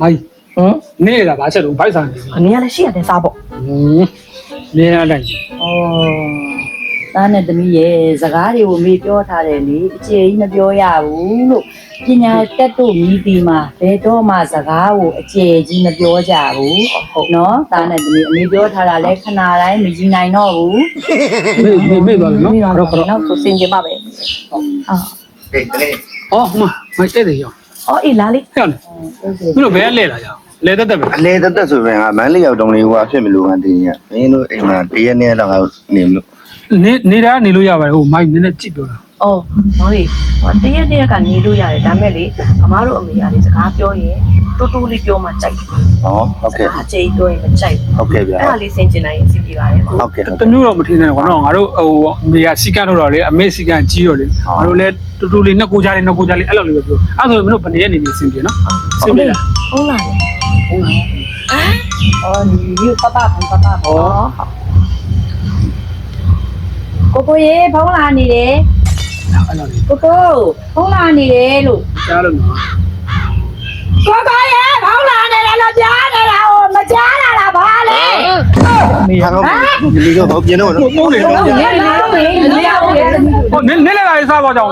မိုင်းနေတာဘာချက်လို့ဘိုက်ဆိုင်နေ အနေရလည်းရှိရတယ်စားပေါ့ နေရတိုင်း သားနဲ့သမီးရဲ့စကားတွေကိုမေးပြောထားတယ်လေအကျေကြီးမပြောရဘူးလို့ပညာတက်တို့မြည်ပြီးမှဘယ်တော့မှစကားကိုအကျေကြီးမပြောကြဘူးနော်သားနဲ့သမီးအမေပြောထားတာလဲခဏတိုင်းမကြီးနိုင်တော့ဘူး မေ့သွားပြီနော် ပြီး ခ တော့ ရောခရော နောက်ဆိုစင်ကြပါပဲအာ အော်မိုင်းတဲ့တယ်ရော အော်အေးလာလေး ဟဲ့လေမင်းတို့ဘယ်လဲလာကြလဲတက်တက်ပဲ အလေတက်တက်ဆိုရင်ကမန်းလေးရောက်တုံးလေးဟိုအဖြစ်မလို့ကန်တင်ရမင်းတို့အိမ်မှာတရက်နဲ့တော့နေမလို့ နေတာနေလို့ရပါတယ်ဟိုမိုင်းနည်းနည်းကြည့်ပြောတာ အော်မောင်လေးတရက်တရက်ကနေလို့ရတယ်ဒါမဲ့လေအမားတို့အမေကလေစကားပြောရင်တူတူလေးပြောမှကြိုက် ဟောဟုတ်ကဲ့ အကျေပြောရင်မကြိုက် ဟုတ်ကဲ့ဗျာ အဲ့ဒါလေးစင်ကျင်နိုင်ရင်စီးပြပါတယ်မောင် ဟုတ်ကဲ့ တမျိုးတော့မထင်နဲ့ကွာနော်ငါတို့ဟိုနေရာစီကန်းတော့လေအမေစီကန်းကြီးတော့လေငါတို့လဲတူတူလေးနှစ်ကိုကြားလေးနှစ်ကိုကြားလေးအဲ့လိုလေးပဲပြောအဲ့ဆိုမင်းတို့ဘယ်နေရနေနေစင်ပြေနော်စင်ပြေလား ဟုတ်လား ဟုတ်လား အော်ဒီပပဘုံပပဘုံကိုရေဖုံးလာနေတယ် အဲ့လိုလေး ကိုဖုံးလာနေတယ်လို့ ကြားလို့နော် ကိုရေဖုံးလာနေတယ်လို့ကြားနေတာဟိုမကြားလာတာဘာလဲ နေဟာတော့ဒီလိုတော့ပြင်းတော့နော် ပုံနေတော့ နေနေနေနေ ဟိုနင်းနေလာရေးစားပါကြောင်း